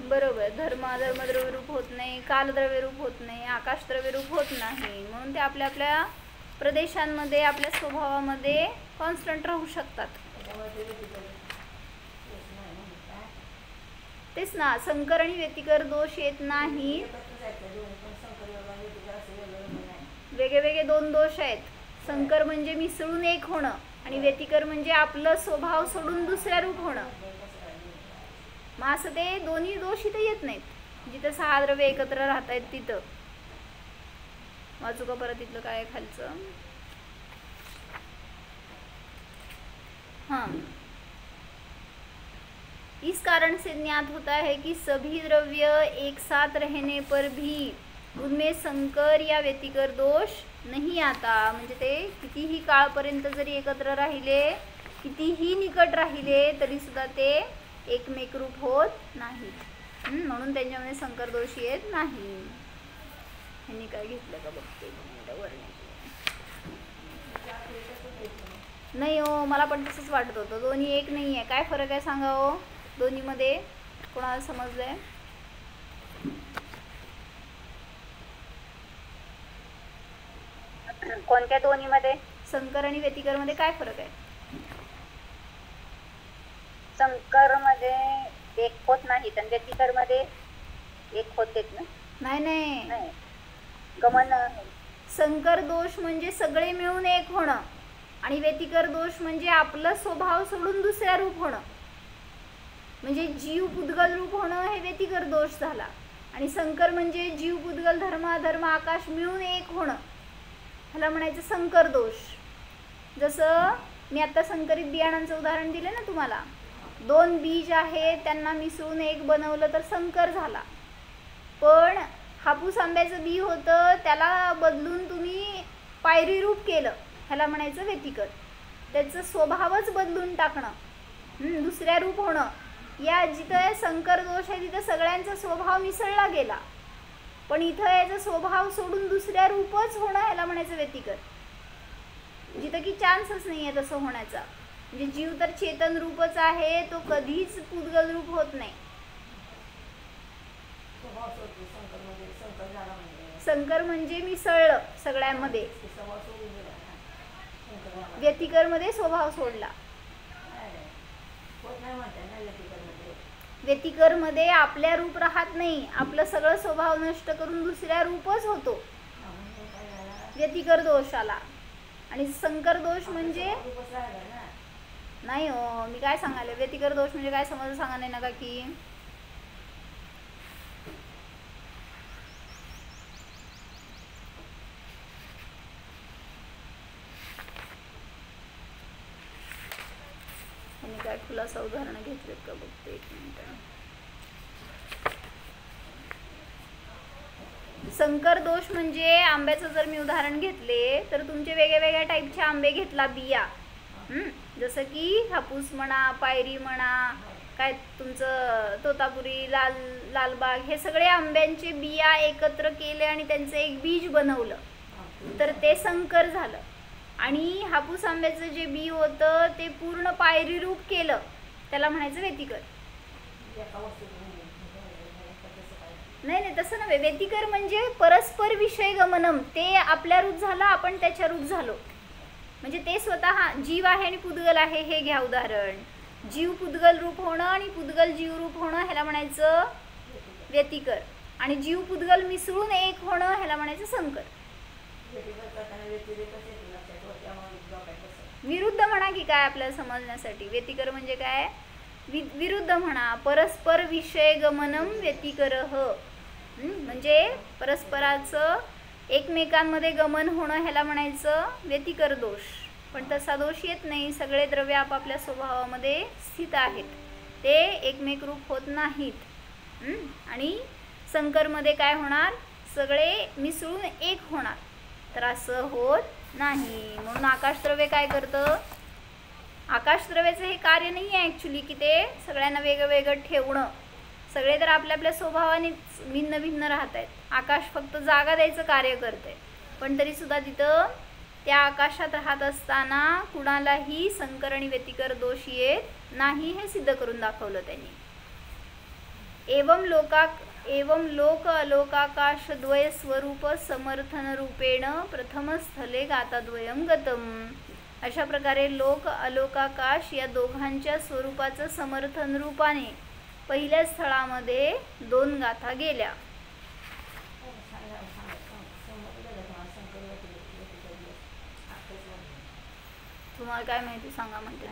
बरोबर धर्म अधर्म द्रव्य रूप होत नाही, कालद्रव्य रूप होत नाही, आकाश द्रव्य रूप होत नाही. म्हणून ते आपल्या आपल्या प्रदेशांमध्ये आपल्या स्वभावामध्ये कॉन्स्टंट राहू शकतात. तेच ना, संकर आणि व्यतिकर दोष येत नाही. वेगळे वेगळे 2 दोष आहेत. संकर म्हणजे मिसळून एक होणं आणि व्यतिकर म्हणजे आपलं स्वभाव सोडून दुसऱ्या रूप होणं. मग असं ते दोन्ही दोष इथं येत नाहीत जिथं 6 द्रव्य एकत्र राहत आहेत तिथं. वाचू का परत इथलं काय खालचं? हाँ, इस कारण से ज्ञात होता है कि सभी द्रव्य एक साथ रहने पर भी उनमें संकर या व्यतिकर दोष नहीं आता. म्हणजे ते कितीही काळपर्यंत जरी एकत्र राहिले, कितीही निकट राहिले तरी सुद्धा ते एकमेक रूप होत नाहीत. म्हणून त्यांच्यामध्ये संकर दोष येत नाही. ह्यांनी काय घेतलं का बघते नाही हो, मला पण तसंच वाटत होतं. दोन्ही एक नाही आहे. काय फरक आहे सांगा हो दोन्हीमध्ये, कोणाला समजलंय? कोणत्या दोन्हीमध्ये? संकर आणि व्यतिकर मध्ये काय फरक आहे? संकर मध्ये एक होत नाही, तर व्यतिकर मध्ये एक होतेच ना? नाही. गमन. संकर दोष म्हणजे सगळे मिळून एक होणं, आणि व्यतिकर दोष म्हणजे आपलं स्वभाव सोडून दुसऱ्या रूप होणं. म्हणजे जीव पुद्गल रूप होणं हे व्यतिकर दोष झाला. आणि संकर म्हणजे जीव पुद्गल धर्म अधर्म आकाश मिळून एक होणं, ह्याला म्हणायचं संकर दोष. जसं मी आता संकरित बियाणांचं उदाहरण दिलं ना तुम्हाला, 2 बीज आहेत त्यांना मिसळून एक बनवलं तर संकर झाला. पण हापूस आंब्याचं बी होतं त्याला बदलून तुम्ही पायरी रूप केलं, ह्याला म्हणायचं व्यतिकर. त्याचं स्वभावच बदलून टाकणं, दुसऱ्या रूप होणं. या जिथं संकर दोष आहे तिथं सगळ्यांचा स्वभाव मिसळला गेला, पण इथं याचा स्वभाव सोडून दुसऱ्या रूपच होणं ह्याला म्हणायचं व्यतिकर. जिथं की चान्सच नाही आहे तसं होण्याचा. म्हणजे जीव तर चेतन रूपच आहे, तो कधीच पुद्गल रूप होत नाही. संकर म्हणजे मिसळलं सगळ्यांमध्ये, व्यतिकर मध्ये स्वभाव सोडला. व्यतिकर मध्ये आपल्या रूप राहत नाही, आपलं सगळं स्वभाव नष्ट करून दुसऱ्या रूपच होतो, व्यतिकर दोष आला. आणि संकर दोष म्हणजे नाही हो, मी काय सांगायला, व्यतिकर दोष म्हणजे काय समज सांगा नाही नका की. काय खुलासा उदाहरण घेतलेत का बघते, एक मिनिट. संकर दोष म्हणजे आंब्याचं जर मी उदाहरण घेतले तर तुमचे वेगवेगळ्या टाईपचे आंबे घेतला बिया, जसं की हापूस म्हणा, पायरी म्हणा, काय तुमचं तोतापुरी, लालबाग, हे सगळे आंब्यांचे बिया एकत्र केले आणि त्यांचं एक बीज बनवलं तर ते संकर झालं. आणि हापूस आंब्याचं जे बी होतं ते पूर्ण पायरी रूप केलं, त्याला म्हणायचं व्यतिकर. नाही तसं नव्हे. व्यतिकर म्हणजे परस्पर विषय गमनम, ते आपल्या रूप झालं, आपण त्याच्या रूप झालो. म्हणजे ते स्वतः जीव आहे आणि पुद्गल आहे, हे घ्या उदाहरण. जीव पुद्गल रूप होणं आणि पुद्गल जीव रूप होणं ह्याला म्हणायचं व्यतिकर. आणि जीव पुद्गल मिसळून एक होणं ह्याला म्हणायचं संकर. विरुद्ध म्हणा की काय आपल्याला समजण्यासाठी. व्यतिकर म्हणजे काय, विरुद्ध म्हणा. परस्पर विषय गमनम व्यतिकरह, म्हणजे परस्पराचं एकमेकांमध्ये गमन होणं ह्याला म्हणायचं व्यतिकर दोष. पण तसा दोष येत नाही. सगळे द्रव्य आपापल्या स्वभावामध्ये स्थित आहेत, ते एकमेक रूप होत नाहीत. आणि संकरमध्ये काय होणार, सगळे मिसळून एक होणार, तर असं होत नाही. म्हणून आकाशद्रव्य काय करतं, आकाशद्रव्याचं हे कार्य नाही आहे ॲक्च्युली की ते सगळ्यांना वेगळं वेगळं ठेवणं. सगळे तर आपल्या आपल्या स्वभावाने भिन्न भिन्न राहत आहेत. आकाश फक्त जागा द्यायचं कार्य करते, पण तरीसुद्धा तिथं त्या आकाशात राहत असताना कुणालाही संकर आणि व्यतिकर दोष येत नाही, हे सिद्ध करून दाखवलं त्यांनी. एवं लोक अलोकाकाशद्वय स्वरूप समर्थन रूपेण प्रथमस्थले गाताद्वयं गतम. अशा प्रकारे लोक अलोकाकाश या दोघांच्या स्वरूपाचं समर्थन रूपाने पहिल्या स्थळामध्ये 2 गाथा गेल्या. तुम्हाला काय माहिती सांगा म्हणते.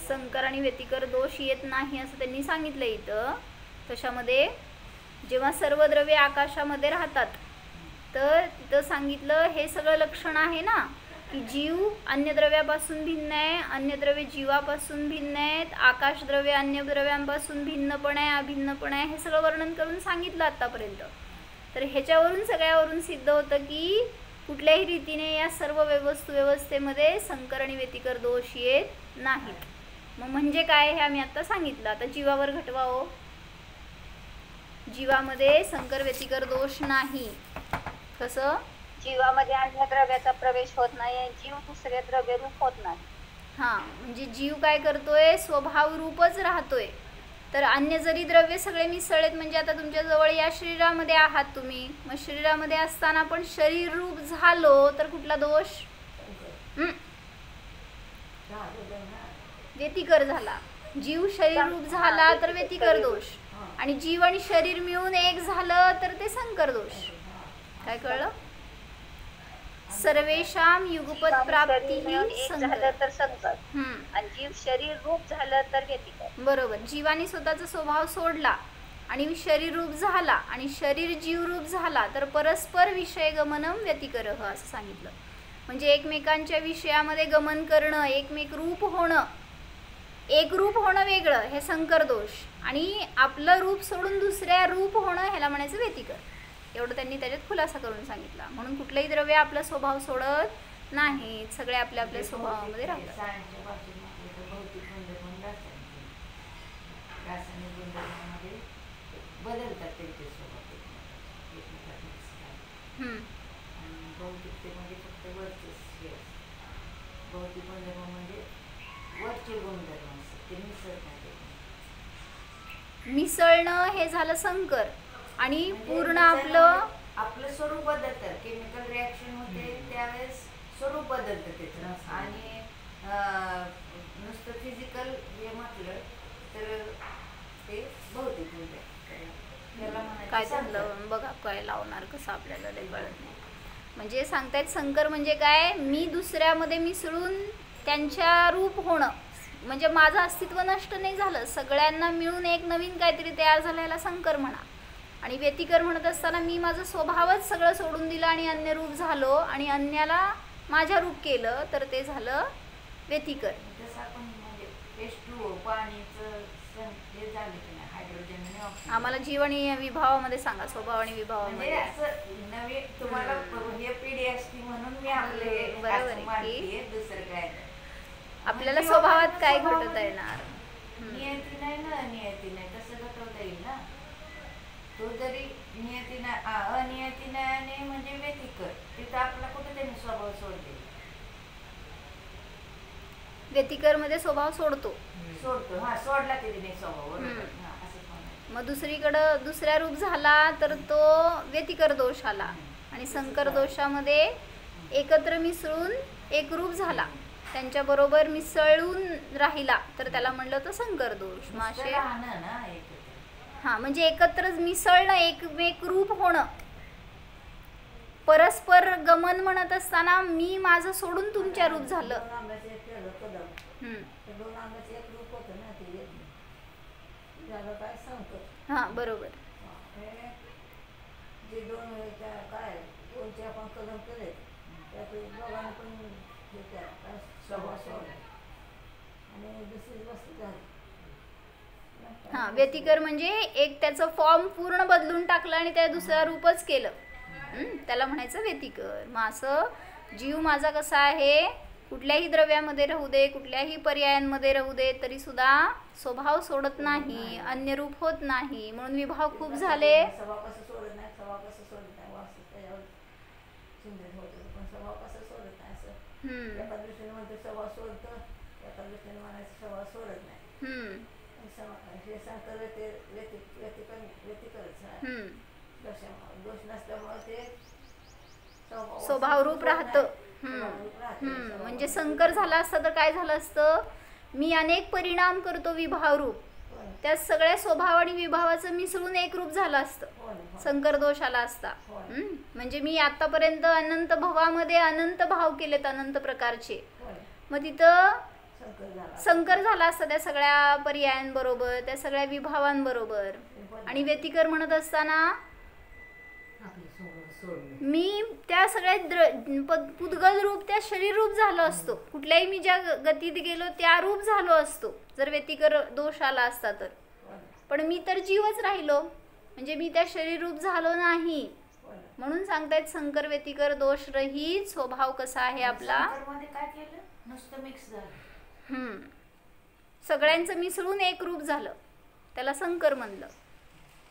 संकर आणि व्यतिकर दोष येत नाही असं त्यांनी सांगितलं इथं. कशामध्ये, जेव्हा सर्व द्रव्ये आकाशामध्ये राहतात तर तिथं सांगितलं हे सगळं लक्षण आहे ना की जीव अन्य द्रव्यापासून भिन्न आहे, अन्य द्रव्ये जीवापासून भिन्न आहेत, आकाश द्रव्य अन्य द्रव्यांपासून भिन्न पण आहे, अभिन्न पण आहे, हे सगळं वर्णन करून सांगितलं आतापर्यंत. तर ह्याच्यावरून सगळ्यावरून सिद्ध होतं की कुठल्याही रीतीने या सर्व व्यवस्थेमध्ये संकर आणि व्यतिकर दोष येत नाहीत. मग म्हणजे काय हे आम्ही आता सांगितलं. आता जीवावर घटवा हो. जीवामध्ये संकर व्यतिकर दोष नाही. कसं? जीवामध्ये अन्य द्रव्याचा प्रवेश होत नाही, जीव दुसरे द्रव्य रूप होत नाही. हा, म्हणजे जीव काय करतोय? स्वभाव रूपच राहतोय. तर अन्य जरी द्रव्य सगळे मिसळलेत, म्हणजे आता तुमच्या जवळ या शरीरामध्ये आहात तुम्ही, मग शरीरामध्ये असताना पण शरीर रूप झालो तर कुठला दोष? व्यतिकर झाला. जीव शरीर रूप झाला तर व्यतिकर दोष, आणि जीव आणि शरीर मिळून एक झालं तर ते संकर दोष. काय कळलं? सर्वेशाम युगपत प्राप्ती झालं तर संकर, आणि जीव शरीर रूप झालं तर व्यतिकर. बरोबर. जीवाने स्वतःचा स्वभाव सोडला आणि शरीर रूप झाला, आणि शरीर जीव रूप झाला तर परस्पर विषय गमनम व्यतिकरः असं सांगितलं. म्हणजे एकमेकांच्या विषयामध्ये गमन करणं, एकमेक रूप होणं, एक रूप होणं वेगळं हे संकर दोष, आणि आपलं रूप सोडून दुसऱ्या रूप होणं ह्याला म्हणायचं व्यतिकर. एवढं त्यांनी त्याच्यात खुलासा करून सांगितला. म्हणून कुठलंही द्रव्य आपला स्वभाव सोडत नाही, सगळे आपल्या आपल्या स्वभावामध्ये राहतात. मिसळणं हे झालं संकर, आणि पूर्ण आपलं स्वरूप बदलतं. केमिकल रिॲक्शन होते त्यावेळेस स्वरूप बदलतं त्याचं, आणि नुसतं फिजिकल हे म्हटलं तर ते भौतिक होते. काय झालं बघा, काय लावणार कसं आपल्याला कळत नाही. म्हणजे सांगतायत संकर म्हणजे काय? मी दुसऱ्यामध्ये मिसळून त्यांच्या रूप होणं, म्हणजे माझं अस्तित्व नष्ट नाही झालं, सगळ्यांना मिळून एक नवीन काहीतरी तयार झालं, याला संकर म्हणा. आणि व्यतिकर म्हणत असताना मी माझं स्वभावच सगळं सोडून दिलं आणि अन्य रूप झालो, आणि अन्याला माझ्या रूप केलं, तर ते झालं व्यतिकर. आम्हाला जीव आणि विभावामध्ये सांगा, स्वभाव आणि विभावामध्ये. तुम्हाला हे पिढी असती म्हणून मी आपले बरोबर आहे की दुसरं काय आपल्याला स्वभावात काय घटता येणार? नियती नाही ना, नियती नाही तसं घटवता येईल ना. तो जरी नियती नाही, अनियती नाही म्हणजे व्यतिकर, तिथं आपला कुठे त्यांनी स्वभाव सोडते. व्यतिकर मध्ये स्वभाव सोडतो. हा, सोडला तरी नाही स्वभाव. मग दुसरीकडं दुसऱ्या रूप झाला तर तो व्यतिकर दोष आला, आणि संकर दोषामध्ये एकत्र मिसळून एक रूप झाला, त्यांच्या बरोबर मिसळून राहिला तर त्याला म्हणलं तर संकर दोष. मासे हा, म्हणजे एकत्र मिसळणं, एक रूप होणं, परस्पर गमन म्हणत असताना मी माझं सोडून तुमच्या रूप झालं. हा, बरोबर. जे दोन काय कोणते आपण कलम केले त्यात दोघांना पण आणि दुसरी वस्तू झाली. हा, व्यतिकर म्हणजे एक त्याचं फॉर्म पूर्ण बदलून टाकलं आणि त्या दुसऱ्या रूपच केलं, त्याला म्हणायचं व्यतिकर. मग असं जीव माझा कसा आहे, कुठल्याही द्रव्यामध्ये राहू दे, कुठल्याही पर्यायांमध्ये राहू दे, तरी सुद्धा स्वभाव सोडत नाही, अन्य रूप होत नाही. म्हणून विभाव खूप झाले. स्वभाव कसं सोडत नाही, स्वभाव कसं सोडत नाही, वास्तव त्याच्यावर चिंतन होतं, पण स्वभाव कसं सोडत नाही असं एका दृष्टीने म्हणतो स्वभाव सोडतं, एका दृष्टीने म्हणायचं स्वभाव सोडत नाही. हे संकर व्यतिकरच दोष नसल्यामुळे ते स्वभाव रूप राहतं. म्हणजे संकर झाला असता तर काय झालं असतं, मी अनेक परिणाम करतो विभाव रूप, त्या सगळ्या स्वभाव आणि विभावाचं मिसळून एक रूप झालं असतं, संकर दोष आला असता. म्हणजे मी आतापर्यंत अनंत भावामध्ये अनंत भाव केलेत, अनंत प्रकारचे, मग तिथं संकर झाला असता त्या सगळ्या पर्यायांबरोबर, त्या सगळ्या विभावांबरोबर. आणि व्यतिकर म्हणत असताना मी त्या सगळ्या पुद्गल रूप, त्या शरीर रूप झालो असतो, कुठल्याही मी ज्या गतीत गेलो त्या रूप झालो असतो जर व्यतिकर दोष आला असता तर. पण मी तर जीवच राहिलो, म्हणजे मी त्या शरीर रूप झालो नाही. म्हणून सांगतायत संकर व्यतिकर दोष रहित स्वभाव कसा आहे आपला. सगळ्यांचं मिसळून एक रूप झालं, त्याला संकर म्हणलं.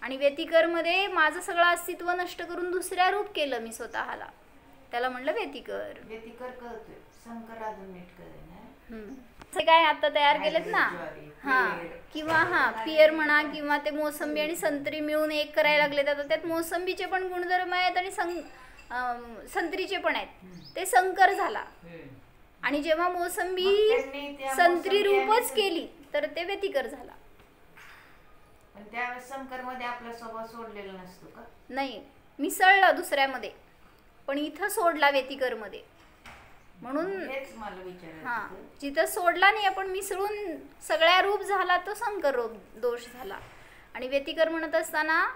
आणि व्यतिकरमध्ये माझं सगळं अस्तित्व नष्ट करून दुसऱ्या रूप केलं मी स्वतःला, त्याला म्हणलं व्यतिकर. व्यतिकर करतोय, संकर अजून नीट करेन. ते काय आता तयार केलेत ना, किंवा पियर म्हणा, किंवा ते मोसंबी आणि संत्री मिळून एक करायला लागलेत. आता त्यात मोसंबीचे पण गुणधर्म आहेत आणि संत्रीचे पण आहेत, ते संकर झाला. आणि जेव्हा मोसंबी संत्री रूपच केली तर ते व्यतिकर झाला. पण त्यावेळेस संकर मध्ये आपला स्वभाव सोडलेला नसतो का? नाही, मिसळलं दुसऱ्यामध्ये, पण इथं सोडला व्यतिकर मध्ये. म्हणून मला विचारायचं, जिथं सोडला नाही आपण मिसळून सगळ्या रूप झाला तो संकर दोष झाला. आणि व्यतिकर म्हणत असताना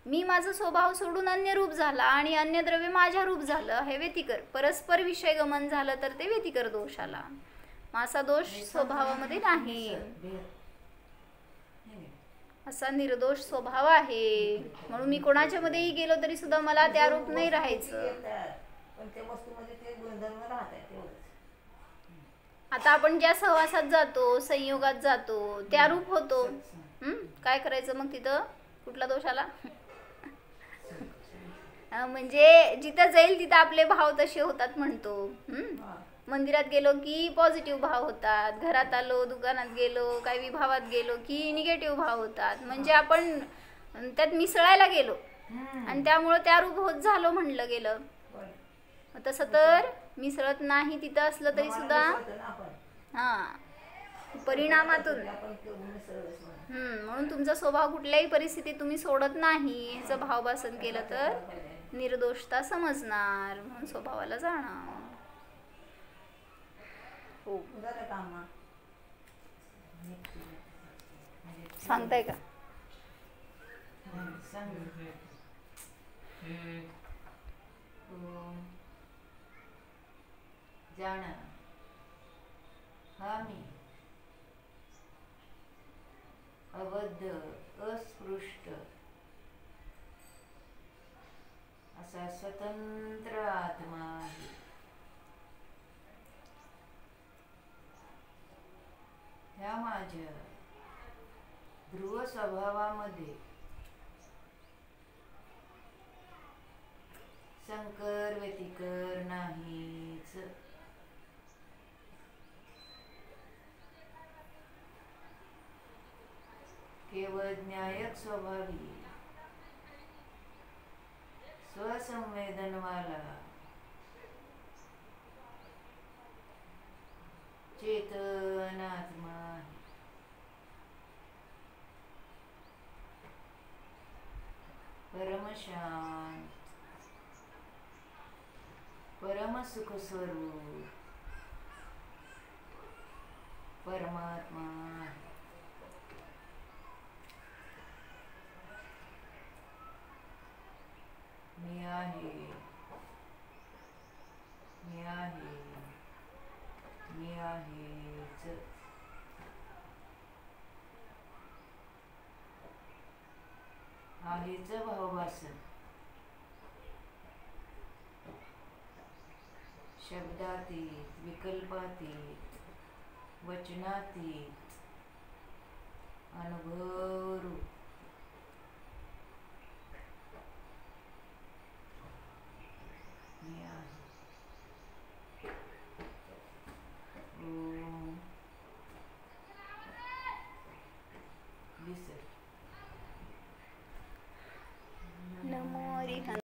मी माझा स्वभाव सोडून अन्य रूप झाला आणि अन्य द्रव्य माझ्या रूप झालं, हे व्यतिकर. परस्पर विषय गमन झालं तर ते व्यतिकर दोष आला. असा दोष स्वभावामध्ये नाही, असा निर्दोष स्वभाव आहे. म्हणून मी कोणाच्या मध्येही गेलो तरी सुद्धा मला त्या रूप नाही राहायचं. आता आपण ज्या सहवासात जातो, संयोगात जातो, त्या रूप होतो. काय करायचं मग तिथं? कुठला दोष आला? म्हणजे जिथं जाईल तिथं आपले भाव तसे होतात म्हणतो. मंदिरात गेलो की पॉझिटिव्ह भाव होतात, घरात आलो, दुकानात गेलो, काही विभावात गेलो की निगेटिव्ह भाव होतात. म्हणजे आपण त्यात मिसळायला गेलो आणि त्यामुळं त्या रूप होत झालो म्हणलं गेलं. तसं तर मिसळत नाही तिथं असलं तरी सुद्धा परिणामातून. म्हणून तुमचा स्वभाव कुठल्याही परिस्थितीत तुम्ही सोडत नाही, ह्याचं भावभासन केलं तर निर्दोषता समजणार, म्हणून स्वभावाला जाणार. हो, सांगताय का? जाणं हा मी अबद्ध अस्पृष्ट असा स्वतंत्र आत्मा आहे. ह्या माझ्या ध्रुव स्वभावामध्ये संकर व्यतिकर नाहीच. केवळ न्यायक स्वभावी स्वसंवेदनवाला चेतनात्मा आहे. परमशांत परमसुख स्वरूप परमात्मा आहे. मी आहे, मी आहे, मी आहेच. आहेच भावभासन शब्दातीत, विकल्पातीत, वचनातीत, अनुभवरूप